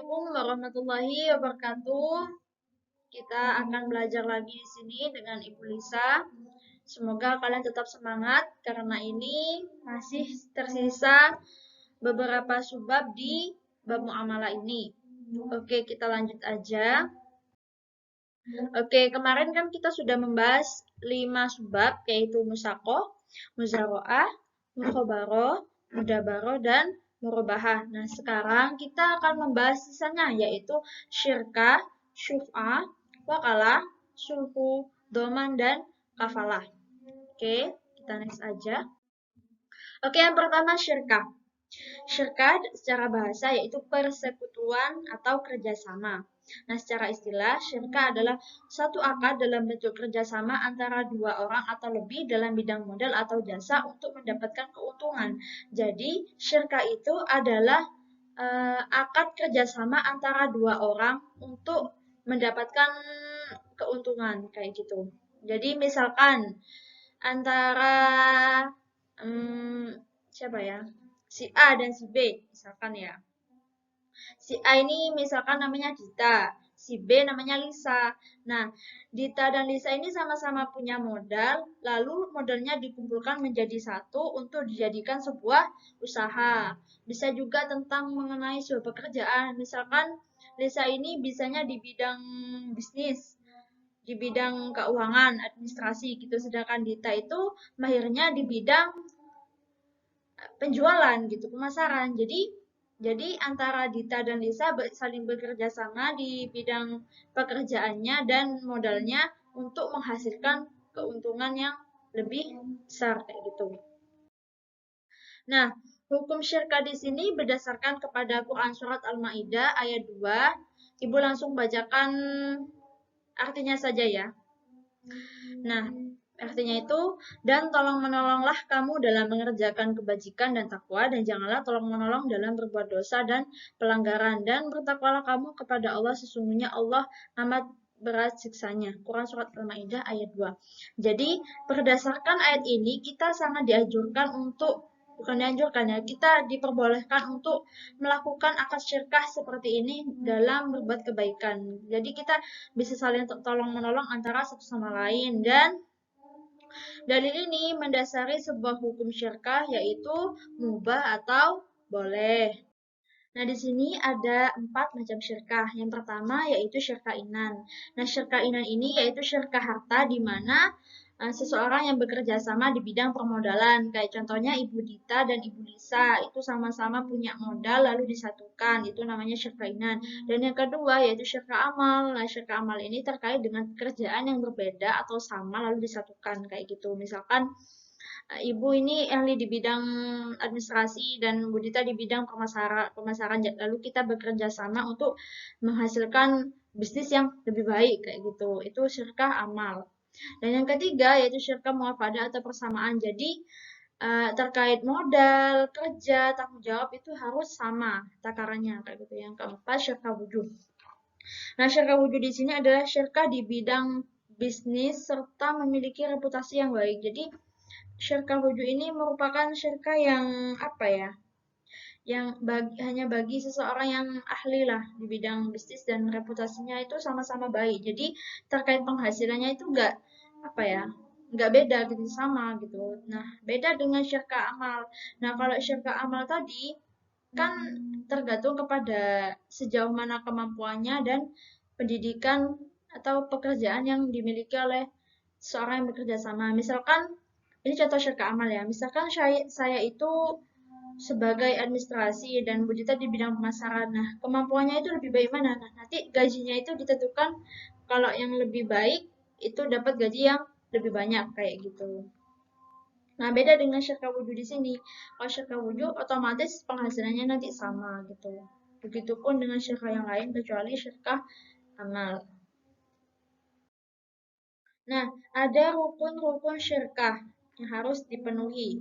Assalamualaikum warahmatullahi wabarakatuh. Kita akan belajar lagi di sini dengan Ibu Lisa. Semoga kalian tetap semangat karena ini masih tersisa beberapa subbab di bab muamalah ini. Oke, kita lanjut aja. Oke, kemarin kan kita sudah membahas 5 subbab yaitu musaqah, muzaro'ah, mukhobaroh, mudabaroh, dan murabahah. Nah, sekarang kita akan membahas sisanya yaitu syirkah, syuf'ah, wakalah, sulhu, doman, dan kafalah. Oke, kita next aja. Oke, yang pertama syirkah. Syirkah secara bahasa yaitu persekutuan atau kerjasama. Nah, secara istilah, syirkah adalah satu akad dalam bentuk kerjasama antara dua orang atau lebih dalam bidang modal atau jasa untuk mendapatkan keuntungan. Jadi, syirkah itu adalah akad kerjasama antara dua orang untuk mendapatkan keuntungan, kayak gitu. Jadi, misalkan antara siapa ya? Si A dan si B, misalkan ya. Si A ini misalkan namanya Dita, si B namanya Lisa. Nah, Dita dan Lisa ini sama-sama punya modal, lalu modalnya dikumpulkan menjadi satu untuk dijadikan sebuah usaha. Bisa juga tentang mengenai sebuah pekerjaan. Misalkan Lisa ini bisanya di bidang bisnis, di bidang keuangan, administrasi gitu. Sedangkan Dita itu mahirnya di bidang penjualan gitu, pemasaran. Jadi antara Dita dan Lisa saling bekerja sama di bidang pekerjaannya dan modalnya untuk menghasilkan keuntungan yang lebih besar kayak gitu. Nah, hukum syirkah di sini berdasarkan kepada Quran surat Al-Maidah ayat 2. Ibu langsung bacakan artinya saja ya. Nah, artinya itu, dan tolong menolonglah kamu dalam mengerjakan kebajikan dan takwa, dan janganlah tolong menolong dalam berbuat dosa dan pelanggaran, dan bertakwalah kamu kepada Allah, sesungguhnya Allah amat berat siksanya. Quran surat Al-Maidah ayat 2. Jadi, berdasarkan ayat ini, kita sangat dianjurkan untuk bukan dianjurkan ya, kita diperbolehkan untuk melakukan akad syirkah seperti ini dalam berbuat kebaikan. Jadi kita bisa saling tolong menolong antara satu sama lain, dan dalil ini mendasari sebuah hukum syirkah yaitu mubah atau boleh. Nah, di sini ada 4 macam syirkah. Yang pertama yaitu syirkah inan. Nah, syirkah inan ini yaitu syirkah harta di mana seseorang yang bekerja sama di bidang permodalan. Kayak contohnya Ibu Dita dan Ibu Lisa itu sama-sama punya modal lalu disatukan. Itu namanya syirkah inan. Dan yang kedua yaitu syirkah amal. Nah, syirkah amal ini terkait dengan pekerjaan yang berbeda atau sama lalu disatukan kayak gitu. Misalkan Ibu ini ahli di bidang administrasi dan Bu Dita di bidang pemasaran. Lalu kita bekerja sama untuk menghasilkan bisnis yang lebih baik kayak gitu. Itu syirkah amal. Dan yang ketiga yaitu syirkah muafadah atau persamaan. Jadi terkait modal, kerja, tanggung jawab itu harus sama takarannya kayak gitu. Yang keempat syirkah wujud. Nah, syirkah wujud di sini adalah syirkah di bidang bisnis serta memiliki reputasi yang baik. Jadi syirkah wujud ini merupakan syirkah yang apa ya? Yang hanya bagi seseorang yang ahli lah di bidang bisnis dan reputasinya itu sama-sama baik. Jadi terkait penghasilannya itu enggak apa ya? Enggak beda gitu, sama gitu. Nah, beda dengan syirkah amal. Nah, kalau syirkah amal tadi kan tergantung kepada sejauh mana kemampuannya dan pendidikan atau pekerjaan yang dimiliki oleh seorang yang bekerja sama. Misalkan ini contoh syirkah amal ya. Misalkan saya itu sebagai administrasi dan Bu Dita di bidang pemasaran. Nah, kemampuannya itu lebih baik mana? Nah, nanti gajinya itu ditentukan kalau yang lebih baik itu dapat gaji yang lebih banyak kayak gitu. Nah, beda dengan syirkah wujud di sini. Kalau syirkah wujud otomatis penghasilannya nanti sama gitu. Begitupun dengan syirkah yang lain kecuali syirkah amal. Nah, ada rukun-rukun syirkah yang harus dipenuhi.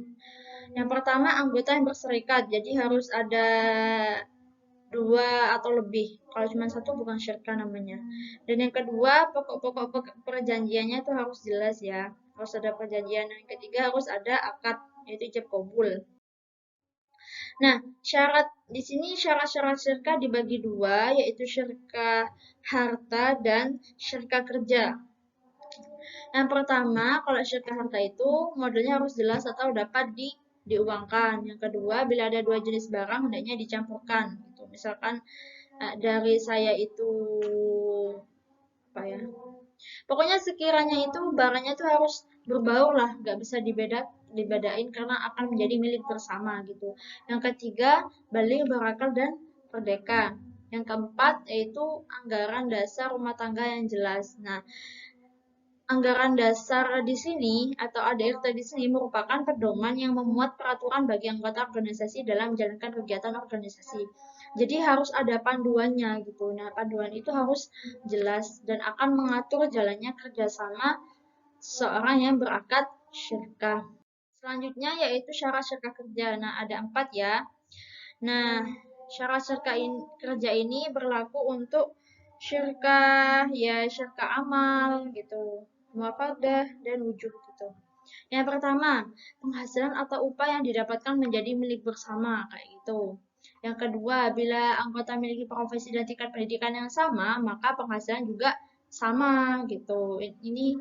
Yang pertama, anggota yang berserikat. Jadi harus ada 2 atau lebih. Kalau cuma satu bukan syirkah namanya. Dan yang kedua, pokok-pokok perjanjiannya itu harus jelas ya. Harus ada perjanjian. Yang ketiga harus ada akad, yaitu ijab kabul. Nah, syarat di sini syarat-syarat syirka dibagi dua, yaitu syirka harta dan syirka kerja. Yang pertama, kalau syirka harta itu modelnya harus jelas atau dapat diuangkan. Yang kedua, bila ada dua jenis barang hendaknya dicampurkan. Gitu. Misalkan dari saya itu apa ya? Pokoknya sekiranya itu barangnya itu harus berbau lah, nggak bisa dibedain karena akan menjadi milik bersama gitu. Yang ketiga, baligh, berakal dan merdeka. Yang keempat yaitu anggaran dasar rumah tangga yang jelas. Nah, anggaran dasar di sini atau ADRT di sini merupakan pedoman yang memuat peraturan bagi anggota organisasi dalam menjalankan kegiatan organisasi. Jadi harus ada panduannya gitu. Nah, panduan itu harus jelas dan akan mengatur jalannya kerjasama seorang yang berakad syirkah. Selanjutnya yaitu syarat syirkah kerja. Nah, ada 4 ya. Nah, syarat syirkah kerja ini berlaku untuk syirkah ya syirkah amal gitu, muafadah dan wujud gitu. Yang pertama, penghasilan atau upah yang didapatkan menjadi milik bersama kayak gitu. Yang kedua, bila anggota memiliki profesi dan tingkat pendidikan yang sama, maka penghasilan juga sama gitu. Ini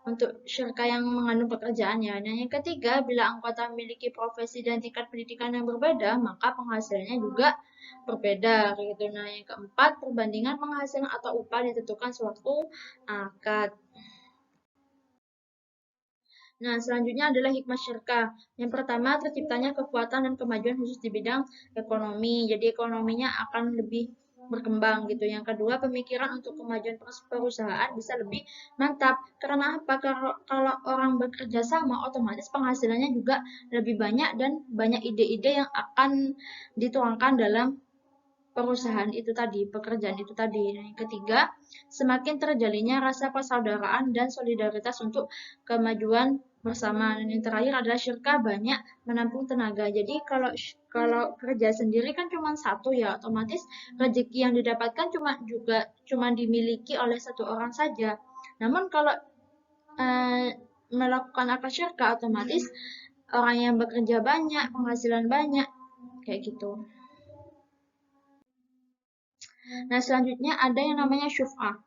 untuk syirka yang mengandung pekerjaannya. Dan yang ketiga, bila anggota memiliki profesi dan tingkat pendidikan yang berbeda, maka penghasilannya juga berbeda gitu. Nah, yang keempat, perbandingan penghasilan atau upah ditentukan suatu akad. Nah, selanjutnya adalah hikmah syirkah. Yang pertama, terciptanya kekuatan dan kemajuan khusus di bidang ekonomi. Jadi ekonominya akan lebih berkembang gitu. Yang kedua, pemikiran untuk kemajuan perusahaan bisa lebih mantap. Karena apa? Kalau orang bekerja sama, otomatis penghasilannya juga lebih banyak dan banyak ide-ide yang akan dituangkan dalam perusahaan itu tadi, pekerjaan itu tadi. Nah, yang ketiga, semakin terjalinnya rasa persaudaraan dan solidaritas untuk kemajuan bersama. Dan yang terakhir adalah syirka banyak menampung tenaga. Jadi kalau kerja sendiri kan cuma satu ya, otomatis rezeki yang didapatkan cuma dimiliki oleh satu orang saja. Namun kalau melakukan akad syirka, otomatis orang yang bekerja banyak, penghasilan banyak, kayak gitu. Nah, selanjutnya ada yang namanya syuf'ah.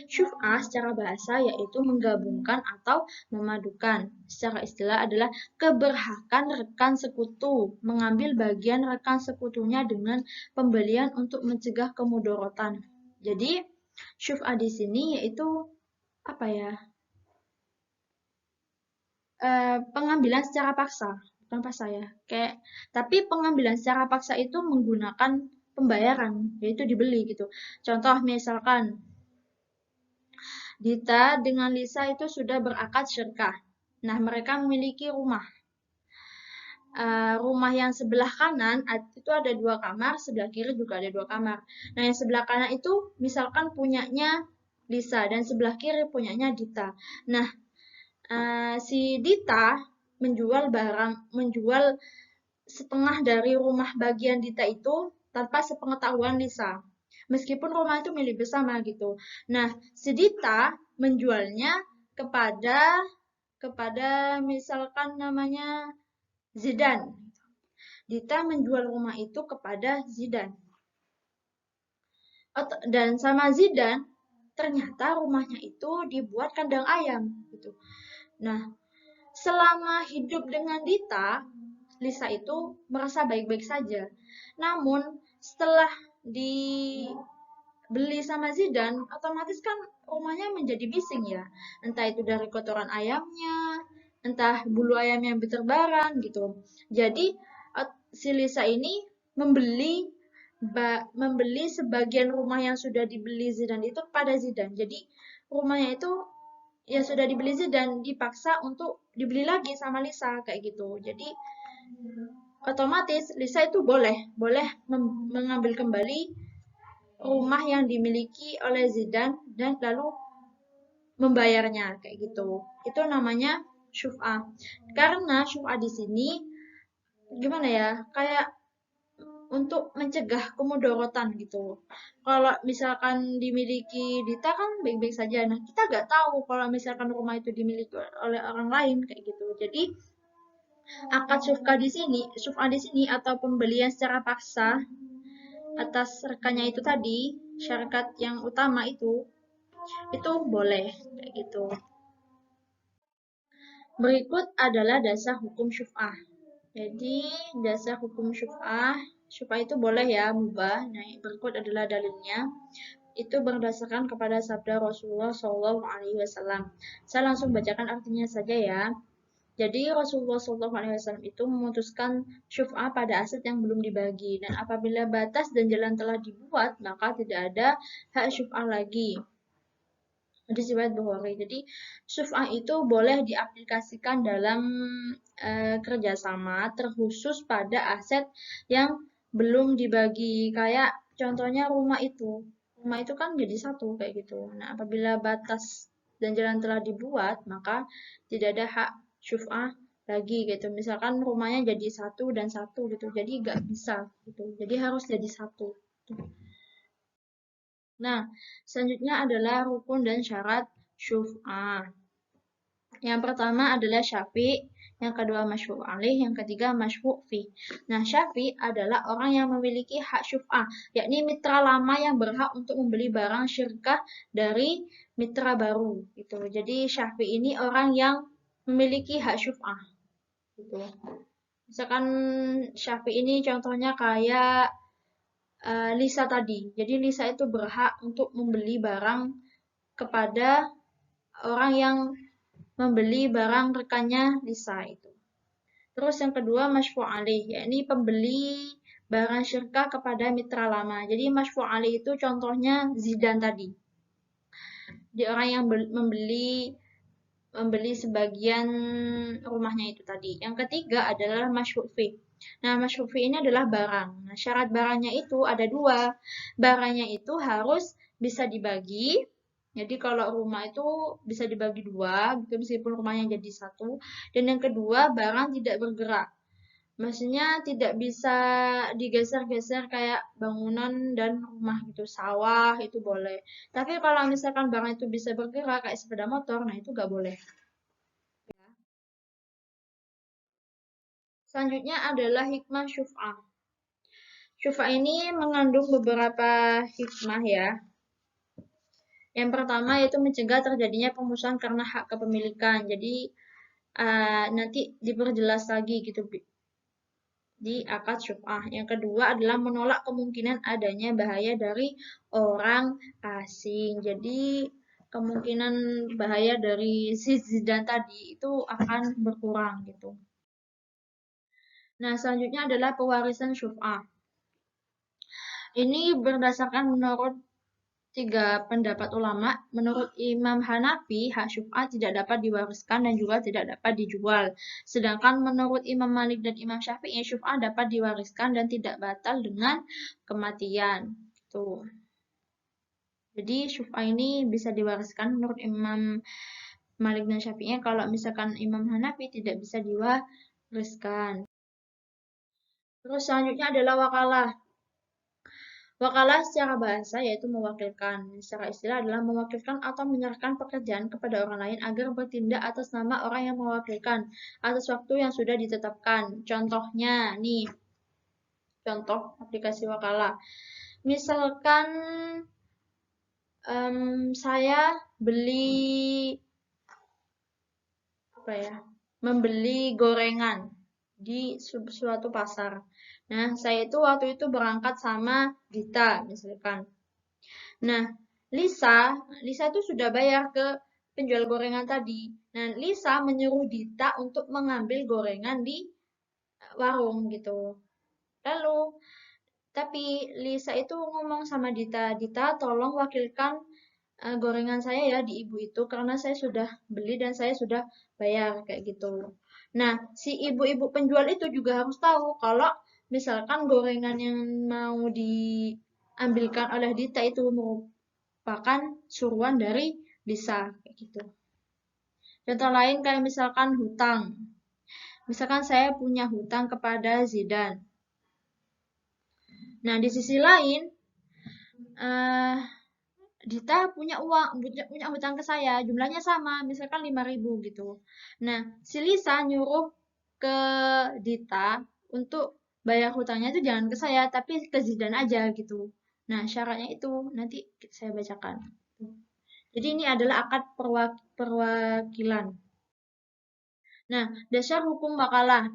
Syuf'ah secara bahasa yaitu menggabungkan atau memadukan. Secara istilah adalah keberhakan rekan sekutu, mengambil bagian rekan sekutunya dengan pembelian untuk mencegah kemudorotan. Jadi, syuf'ah di sini yaitu apa ya? Pengambilan secara paksa, bukan paksa ya. Tapi pengambilan secara paksa itu menggunakan pembayaran, yaitu dibeli gitu. Contoh misalkan Dita dengan Lisa itu sudah berakad syirkah. Nah, mereka memiliki rumah. Rumah yang sebelah kanan itu ada 2 kamar, sebelah kiri juga ada 2 kamar. Nah, yang sebelah kanan itu misalkan punyanya Lisa dan sebelah kiri punyanya Dita. Nah, si Dita menjual setengah dari rumah bagian Dita itu tanpa sepengetahuan Lisa. Meskipun rumah itu milik bersama gitu. Nah, si Dita menjualnya kepada misalkan namanya Zidan. Dita menjual rumah itu kepada Zidan. Dan sama Zidan, ternyata rumahnya itu dibuat kandang ayam gitu. Nah, selama hidup dengan Dita, Lisa itu merasa baik-baik saja. Namun setelah dibeli sama Zidan, otomatis kan rumahnya menjadi bising ya. Entah itu dari kotoran ayamnya, entah bulu ayam yang berterbaran gitu. Jadi si Lisa ini membeli sebagian rumah yang sudah dibeli Zidan itu kepada Zidan. Jadi rumahnya itu ya sudah dibeli Zidan dipaksa untuk dibeli lagi sama Lisa kayak gitu. Jadi otomatis Lisa itu boleh mengambil kembali rumah yang dimiliki oleh Zidan dan lalu membayarnya kayak gitu. Itu namanya syuf'ah. Karena syuf'ah di sini gimana ya? Kayak untuk mencegah kemudorotan gitu. Kalau misalkan dimiliki Dita kan baik-baik saja. Nah, kita nggak tahu kalau misalkan rumah itu dimiliki oleh orang lain kayak gitu. Jadi Akad syuf'ah di sini atau pembelian secara paksa atas rekannya itu tadi, syarikat yang utama itu boleh kayak gitu. Berikut adalah dasar hukum syuf'ah. Jadi dasar hukum syuf'ah itu boleh ya mubah. Nah, berikut adalah dalilnya. Itu berdasarkan kepada sabda Rasulullah SAW. Saya langsung bacakan artinya saja ya. Jadi Rasulullah SAW itu memutuskan syuf'ah pada aset yang belum dibagi, dan apabila batas dan jalan telah dibuat, maka tidak ada hak syuf'ah lagi. Hadis riwayat Bukhari. Jadi syuf'ah itu boleh diaplikasikan dalam kerjasama, terkhusus pada aset yang belum dibagi. Kayak contohnya rumah itu kan jadi satu kayak gitu. Nah, apabila batas dan jalan telah dibuat, maka tidak ada hak syuf'ah lagi gitu. Misalkan rumahnya jadi satu dan satu gitu, jadi nggak bisa gitu. Jadi harus jadi satu. Nah, selanjutnya adalah rukun dan syarat syuf'ah. Yang pertama adalah syafi', yang kedua masyru' alih, yang ketiga masyru' fi. Nah, syafi' adalah orang yang memiliki hak syuf'ah, yakni mitra lama yang berhak untuk membeli barang syirkah dari mitra baru. Gitu. Jadi syafi' ini orang yang memiliki hak syuf'ah. Gitu. Misalkan syafi' ini contohnya kayak Lisa tadi. Jadi Lisa itu berhak untuk membeli barang kepada orang yang membeli barang rekannya Lisa itu. Terus yang kedua masyfu' alih, yakni pembeli barang syirkah kepada mitra lama. Jadi masyfu' alih itu contohnya Zidan tadi. Jadi orang yang membeli sebagian rumahnya itu tadi. Yang ketiga adalah masyfu' fi. Nah, masyfu' fi ini adalah barang. Nah, syarat barangnya itu ada dua. Barangnya itu harus bisa dibagi. Jadi kalau rumah itu bisa dibagi dua, meskipun rumahnya jadi satu. Dan yang kedua, barang tidak bergerak. Maksudnya tidak bisa digeser-geser kayak bangunan dan rumah gitu, sawah itu boleh. Tapi kalau misalkan barang itu bisa bergerak kayak sepeda motor, nah itu nggak boleh. Selanjutnya adalah hikmah syuf'ah. Syuf'ah ini mengandung beberapa hikmah ya. Yang pertama yaitu mencegah terjadinya pemusuhan karena hak kepemilikan. Jadi nanti diperjelas lagi gitu di akad syuf'ah. Yang kedua adalah menolak kemungkinan adanya bahaya dari orang asing. Jadi kemungkinan bahaya dari si Zidan tadi itu akan berkurang gitu. Nah, selanjutnya adalah pewarisan syuf'ah. Ini berdasarkan menurut 3 pendapat ulama. Menurut Imam Hanafi, hak syuf'ah tidak dapat diwariskan dan juga tidak dapat dijual. Sedangkan menurut Imam Malik dan Imam Syafi'i, syuf'ah dapat diwariskan dan tidak batal dengan kematian. Tuh. Jadi syuf'ah ini bisa diwariskan menurut Imam Malik dan Syafi'i. Kalau misalkan Imam Hanafi tidak bisa diwariskan. Terus selanjutnya adalah wakalah. Wakalah secara bahasa yaitu mewakilkan. Secara istilah adalah mewakilkan atau menyerahkan pekerjaan kepada orang lain agar bertindak atas nama orang yang mewakilkan atas waktu yang sudah ditetapkan. Contohnya nih, contoh aplikasi wakalah. Misalkan saya membeli gorengan di suatu pasar. Nah, saya itu waktu itu berangkat sama Dita, misalkan. Nah, Lisa itu sudah bayar ke penjual gorengan tadi. Nah, Lisa menyuruh Dita untuk mengambil gorengan di warung gitu. Lalu, tapi Lisa itu ngomong sama Dita, Dita tolong wakilkan gorengan saya ya di ibu itu karena saya sudah beli dan saya sudah bayar kayak gitu. Nah, si ibu-ibu penjual itu juga harus tahu kalau misalkan gorengan yang mau diambilkan oleh Dita itu merupakan suruhan dari Lisa kayak gitu. Contoh lain kayak misalkan hutang. Misalkan saya punya hutang kepada Zidan. Nah, di sisi lain Dita punya hutang ke saya, jumlahnya sama, misalkan 5.000 gitu. Nah, si Lisa nyuruh ke Dita untuk bayar hutangnya itu jangan ke saya, tapi ke Zidan aja gitu. Nah, syaratnya itu nanti saya bacakan. Jadi ini adalah akad perwakilan. Nah, dasar hukum makalah.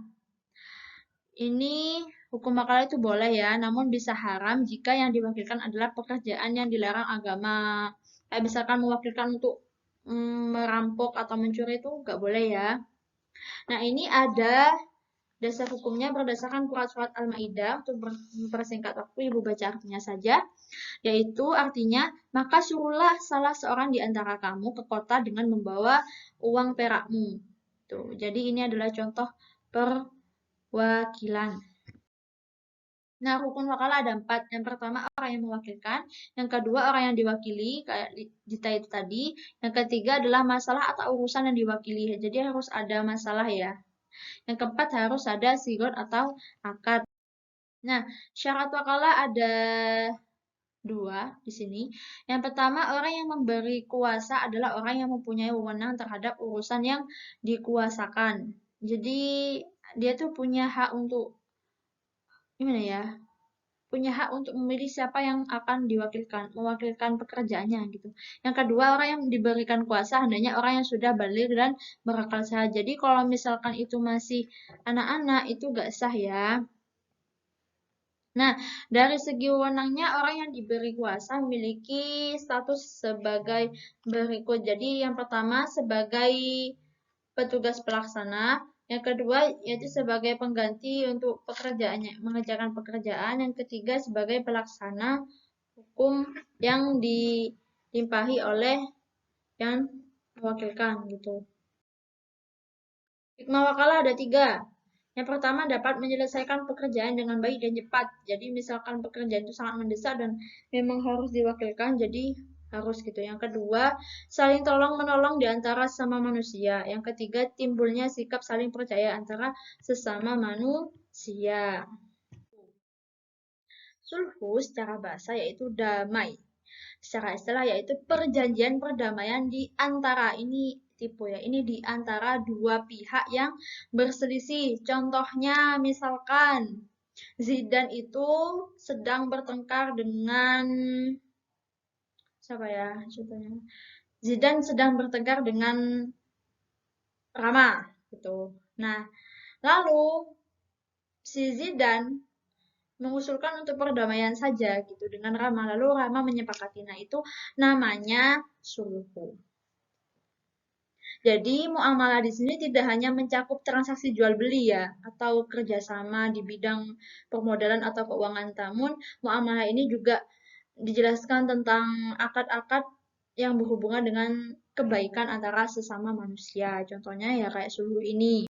Ini hukum makalah itu boleh ya, namun bisa haram jika yang diwakilkan adalah pekerjaan yang dilarang agama. Kayak misalkan mewakilkan untuk merampok atau mencuri itu nggak boleh ya. Nah, ini ada dasar hukumnya berdasarkan surat Al-Maidah. Untuk mempersingkat waktu, Ibu baca artinya saja. Yaitu artinya, maka suruhlah salah seorang di antara kamu ke kota dengan membawa uang perakmu. Tuh, jadi ini adalah contoh perwakilan. Nah, rukun wakalah ada 4. Yang pertama orang yang mewakilkan, yang kedua orang yang diwakili, kayak Dita itu tadi, yang ketiga adalah masalah atau urusan yang diwakili. Jadi harus ada masalah ya. Yang keempat harus ada sigot atau akad. Nah, syarat wakalah ada 2 di sini. Yang pertama, orang yang memberi kuasa adalah orang yang mempunyai wewenang terhadap urusan yang dikuasakan. Jadi dia tuh punya hak untuk gimana ya? Punya hak untuk memilih siapa yang akan mewakilkan pekerjaannya gitu. Yang kedua, orang yang diberikan kuasa hendaknya orang yang sudah balik dan berakal sehat. Jadi kalau misalkan itu masih anak-anak itu gak sah ya. Nah, dari segi wewenangnya orang yang diberi kuasa memiliki status sebagai berikut. Jadi yang pertama sebagai petugas pelaksana, yang kedua yaitu sebagai pengganti untuk pekerjaannya, mengerjakan pekerjaan, yang ketiga sebagai pelaksana hukum yang dilimpahi oleh yang mewakilkan gitu. Hikmah wakalah ada 3. Yang pertama dapat menyelesaikan pekerjaan dengan baik dan cepat. Jadi misalkan pekerjaan itu sangat mendesak dan memang harus diwakilkan, jadi harus gitu. Yang kedua, saling tolong menolong di antara sesama manusia. Yang ketiga, timbulnya sikap saling percaya antara sesama manusia. Sulhu secara bahasa yaitu damai. Secara istilah yaitu perjanjian perdamaian di antara, ini tipe ya, ini di antara dua pihak yang berselisih. Contohnya misalkan Zidan itu sedang bertengkar dengan siapa ya contohnya? Zidan sedang bertengkar dengan Rama gitu. Nah, lalu si Zidan mengusulkan untuk perdamaian saja gitu dengan Rama. Lalu Rama menyepakati. Nah, itu namanya sulhu. Jadi muamalah di sini tidak hanya mencakup transaksi jual beli ya atau kerjasama di bidang permodalan atau keuangan, namun muamalah ini juga dijelaskan tentang akad-akad yang berhubungan dengan kebaikan antara sesama manusia. Contohnya ya kayak sulhu ini.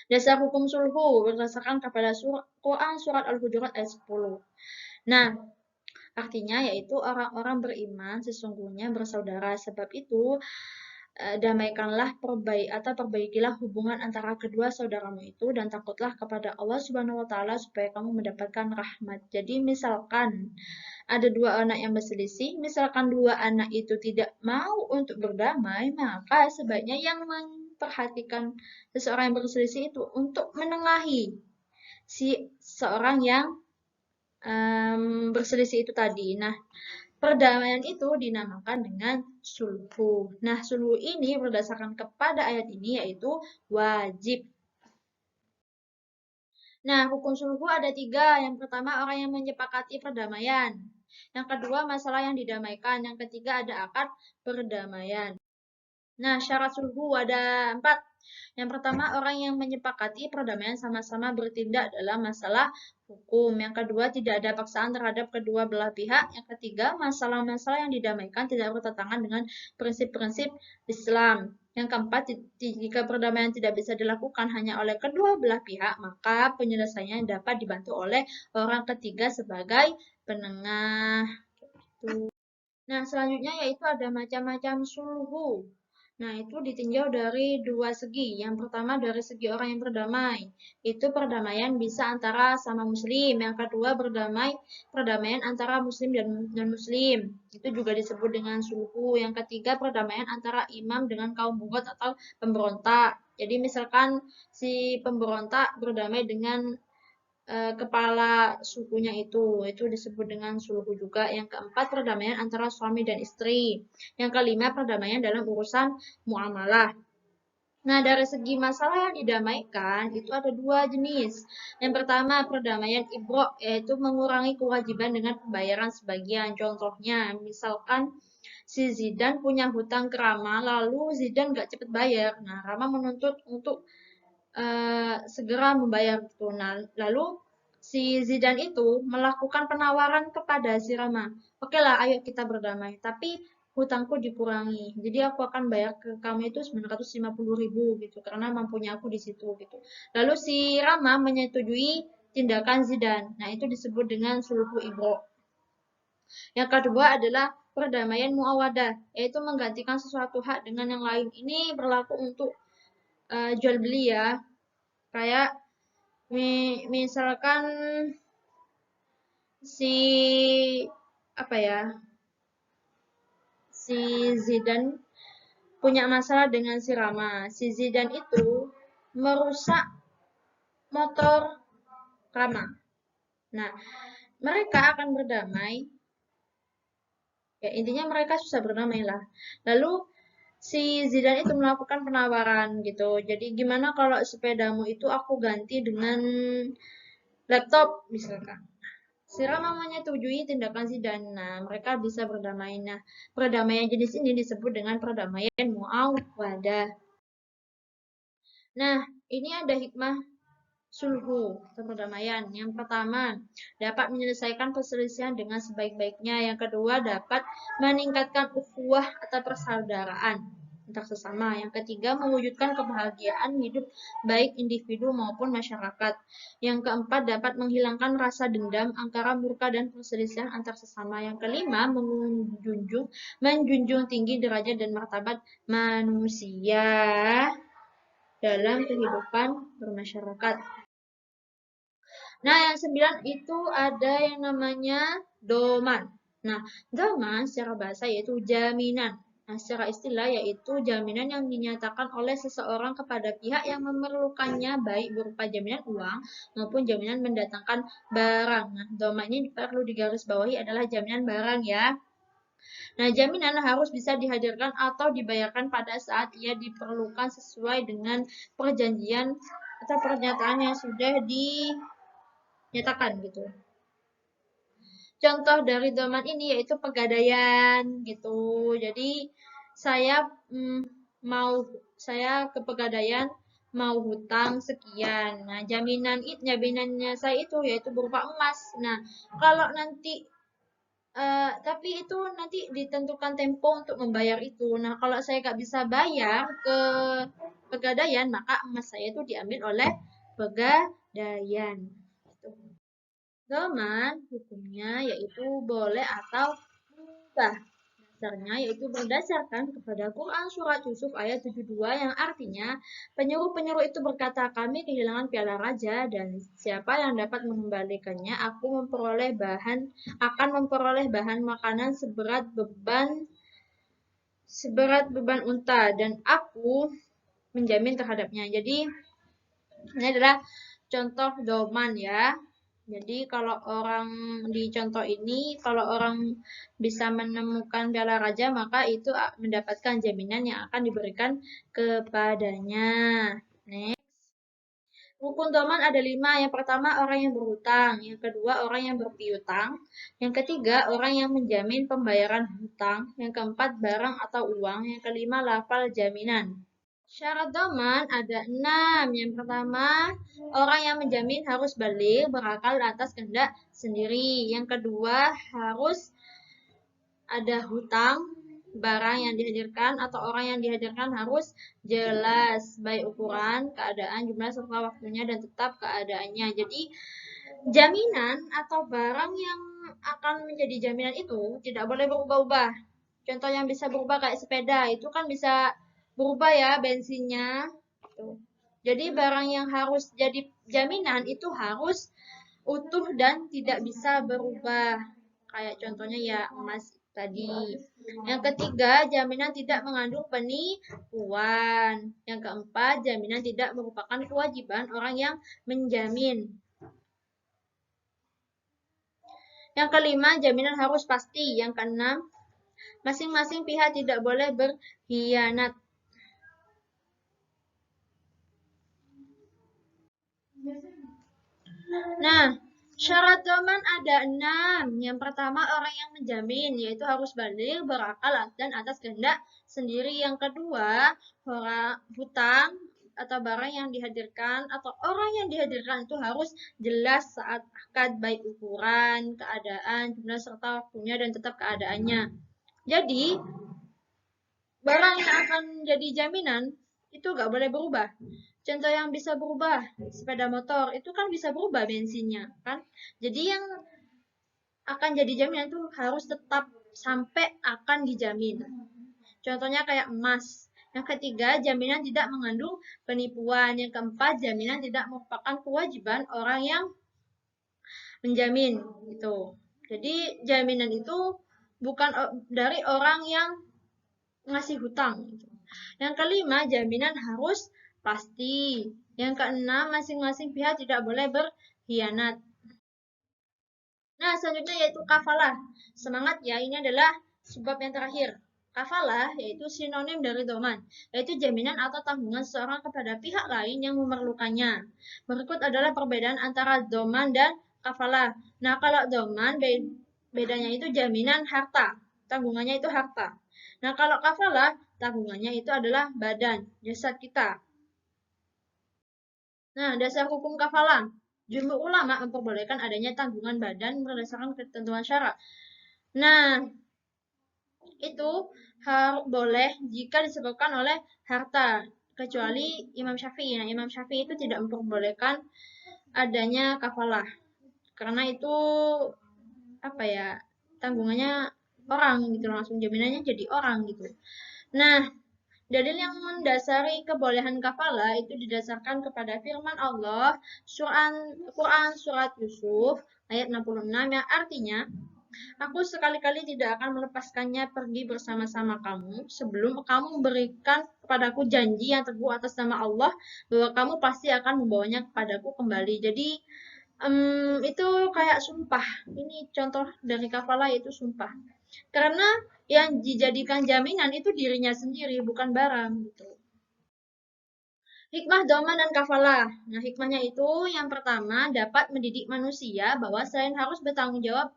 Dasar hukum sulhu berdasarkan kepada Quran surat Al-Hujurat ayat 10. Nah, artinya yaitu orang-orang beriman sesungguhnya bersaudara. Sebab itu damaikanlah perbaikilah hubungan antara kedua saudaramu itu dan takutlah kepada Allah Subhanahu wa taala supaya kamu mendapatkan rahmat. Jadi misalkan ada 2 anak yang berselisih, misalkan 2 anak itu tidak mau untuk berdamai, maka sebaiknya yang memperhatikan seseorang yang berselisih itu untuk menengahi si seorang yang berselisih itu tadi. Nah, perdamaian itu dinamakan dengan sulhu. Nah, sulhu ini berdasarkan kepada ayat ini yaitu wajib. Nah, hukum sulhu ada 3. Yang pertama orang yang menyepakati perdamaian. Yang kedua masalah yang didamaikan. Yang ketiga ada akad perdamaian. Nah, syarat sulhu ada 4. Yang pertama, orang yang menyepakati perdamaian sama-sama bertindak dalam masalah hukum. Yang kedua, tidak ada paksaan terhadap kedua belah pihak. Yang ketiga, masalah-masalah yang didamaikan tidak bertentangan dengan prinsip-prinsip Islam. Yang keempat, jika perdamaian tidak bisa dilakukan hanya oleh kedua belah pihak, maka penyelesaiannya dapat dibantu oleh orang ketiga sebagai penengah. Nah, selanjutnya yaitu ada macam-macam sulhu. Nah, itu ditinjau dari 2 segi. Yang pertama dari segi orang yang berdamai. Itu perdamaian bisa antara sama muslim. Yang kedua perdamaian antara muslim dan non-muslim. Itu juga disebut dengan sulhu. Yang ketiga perdamaian antara imam dengan kaum bughat atau pemberontak. Jadi misalkan si pemberontak berdamai dengan kepala sukunya itu disebut dengan sulhu juga. Yang keempat, perdamaian antara suami dan istri. Yang kelima, perdamaian dalam urusan muamalah. Nah, dari segi masalah yang didamaikan itu ada dua jenis. Yang pertama, perdamaian ibro, yaitu mengurangi kewajiban dengan pembayaran sebagian. Contohnya, misalkan si Zidan punya hutang ke Rama, lalu Zidan nggak cepet bayar. Nah, Rama menuntut untuk segera membayar gitu. Nah, lalu si Zidan itu melakukan penawaran kepada si Rama. Oke lah, ayo kita berdamai. Tapi hutangku dikurangi. Jadi aku akan bayar ke kamu itu 950.000 gitu. Karena mampunya aku di situ gitu. Lalu si Rama menyetujui tindakan Zidan. Nah, itu disebut dengan sulhu ibro. Yang kedua adalah perdamaian muawadah, yaitu menggantikan sesuatu hak dengan yang lain. Ini berlaku untuk jual beli ya. Kayak misalkan si apa ya, si Zidan punya masalah dengan si Rama. Si Zidan itu merusak motor Rama. Nah, mereka akan berdamai. Ya, intinya mereka susah berdamai lah. Lalu si Zidan itu melakukan penawaran gitu. Jadi gimana kalau sepedamu itu aku ganti dengan laptop misalkan. Si Rama menyetujui tindakan Zidan. Nah, mereka bisa berdamai. Nah, perdamaian jenis ini disebut dengan perdamaian muawadah. Nah, ini ada hikmah sulhu atau perdamaian. Yang pertama, dapat menyelesaikan perselisihan dengan sebaik-baiknya. Yang kedua, dapat meningkatkan ukhuwah atau persaudaraan antar sesama. Yang ketiga, mewujudkan kebahagiaan hidup baik individu maupun masyarakat. Yang keempat, dapat menghilangkan rasa dendam, angkara murka dan perselisihan antar sesama. Yang kelima, menjunjung tinggi derajat dan martabat manusia dalam kehidupan bermasyarakat. Nah, yang 9 itu ada yang namanya doman. Nah, doman secara bahasa yaitu jaminan. Nah, secara istilah yaitu jaminan yang dinyatakan oleh seseorang kepada pihak yang memerlukannya baik berupa jaminan uang maupun jaminan mendatangkan barang. Nah, doman ini perlu digarisbawahi adalah jaminan barang ya. Nah, jaminan harus bisa dihadirkan atau dibayarkan pada saat ia diperlukan sesuai dengan perjanjian atau pernyataan yang sudah dinyatakan gitu. Contoh dari doman ini yaitu pegadaian gitu. Jadi saya saya ke pegadaian mau hutang sekian. Nah, jaminannya saya itu yaitu berupa emas. Nah, kalau nanti tapi itu nanti ditentukan tempo untuk membayar itu. Nah, kalau saya nggak bisa bayar ke pegadaian, maka emas saya itu diambil oleh pegadaian. Gitu. Doman hukumnya yaitu boleh atau mubah. Dasarnya yaitu berdasarkan kepada Quran Surat Yusuf ayat 72 yang artinya penyuruh-penyuruh itu berkata kami kehilangan piala raja dan siapa yang dapat mengembalikannya aku akan memperoleh bahan makanan seberat beban unta dan aku menjamin terhadapnya. Jadi ini adalah contoh doman ya. Jadi kalau orang di contoh ini, kalau orang bisa menemukan piala raja, maka itu mendapatkan jaminan yang akan diberikan kepadanya. Next. Rukun doman ada 5. Yang pertama orang yang berhutang. Yang kedua orang yang berpiutang. Yang ketiga orang yang menjamin pembayaran hutang. Yang keempat barang atau uang. Yang kelima lafal jaminan. Syarat doman ada 6. Yang pertama, orang yang menjamin harus balik berakal atas kehendak sendiri. Yang kedua, harus ada hutang barang yang dihadirkan atau orang yang dihadirkan harus jelas baik ukuran, keadaan, jumlah serta waktunya dan tetap keadaannya. Jadi, jaminan atau barang yang akan menjadi jaminan itu tidak boleh berubah-ubah. Contoh yang bisa berubah kayak sepeda, itu kan bisa berubah ya bensinnya. Jadi barang yang harus jadi jaminan itu harus utuh dan tidak bisa berubah. Kayak contohnya ya emas tadi. Yang ketiga, jaminan tidak mengandung penipuan. Yang keempat, jaminan tidak merupakan kewajiban orang yang menjamin. Yang kelima, jaminan harus pasti. Yang keenam, masing-masing pihak tidak boleh berkhianat. Nah, syarat doman ada 6. Yang pertama, orang yang menjamin, yaitu harus baligh, berakal, dan atas kehendak sendiri. Yang kedua, hutang atau barang yang dihadirkan atau orang yang dihadirkan itu harus jelas saat akad, baik ukuran, keadaan, jumlah serta waktunya dan tetap keadaannya. Jadi, barang yang akan jadi jaminan itu nggak boleh berubah. Contoh yang bisa berubah, sepeda motor itu kan bisa berubah bensinnya, kan? Jadi yang akan jadi jaminan itu harus tetap sampai akan dijamin. Contohnya kayak emas. Yang ketiga, jaminan tidak mengandung penipuan. Yang keempat, jaminan tidak merupakan kewajiban orang yang menjamin. Gitu. Jadi jaminan itu bukan dari orang yang ngasih hutang. Gitu. Yang kelima, jaminan harus pasti. Yang keenam, masing-masing pihak tidak boleh berkhianat. Nah, selanjutnya yaitu kafalah. Semangat ya, ini adalah sebab yang terakhir. Kafalah yaitu sinonim dari doman, yaitu jaminan atau tanggungan seseorang kepada pihak lain yang memerlukannya. Berikut adalah perbedaan antara doman dan kafalah. Nah, kalau doman bedanya itu jaminan harta, tanggungannya itu harta. Nah, kalau kafalah tanggungannya itu adalah badan, jasad kita. Nah, dasar hukum kafalah. Jumhur ulama memperbolehkan adanya tanggungan badan berdasarkan ketentuan syara. Nah, itu boleh jika disebabkan oleh harta, kecuali Imam Syafi'i. Nah, Imam Syafi'i itu tidak memperbolehkan adanya kafalah. Karena itu apa ya? Tanggungannya orang gitu, langsung jaminannya jadi orang gitu. Nah, dalil yang mendasari kebolehan kafalah itu didasarkan kepada firman Allah Quran surat Yusuf ayat 66 yang artinya, aku sekali-kali tidak akan melepaskannya pergi bersama-sama kamu sebelum kamu memberikan kepadaku janji yang teguh atas nama Allah bahwa kamu pasti akan membawanya kepadaku kembali. Jadi itu kayak sumpah. Ini contoh dari kafalah itu sumpah. Karena yang dijadikan jaminan itu dirinya sendiri, bukan barang gitu. Hikmah doman dan kafalah. Nah, hikmahnya itu yang pertama dapat mendidik manusia bahwa selain harus bertanggung jawab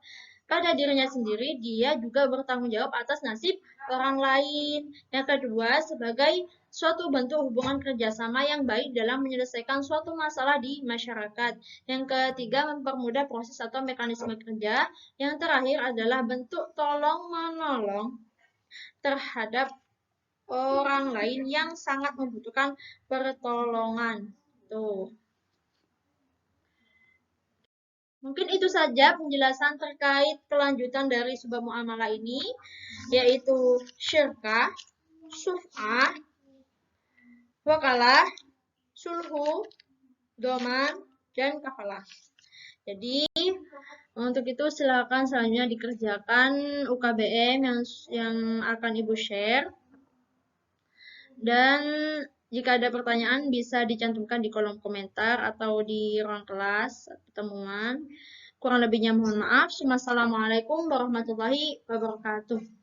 pada dirinya sendiri, dia juga bertanggung jawab atas nasib orang lain. Yang kedua, sebagai suatu bentuk hubungan kerjasama yang baik dalam menyelesaikan suatu masalah di masyarakat. Yang ketiga, mempermudah proses atau mekanisme kerja. Yang terakhir adalah bentuk tolong-menolong terhadap orang lain yang sangat membutuhkan pertolongan. Tuh. Mungkin itu saja penjelasan terkait kelanjutan dari sebab muamalah ini, yaitu syirkah, suf'ah, wakalah, sulhu, doman, dan kafalah. Jadi untuk itu silakan selanjutnya dikerjakan UKBM yang akan Ibu share. Dan jika ada pertanyaan bisa dicantumkan di kolom komentar atau di ruang kelas pertemuan. Kurang lebihnya mohon maaf. Wassalamualaikum warahmatullahi wabarakatuh.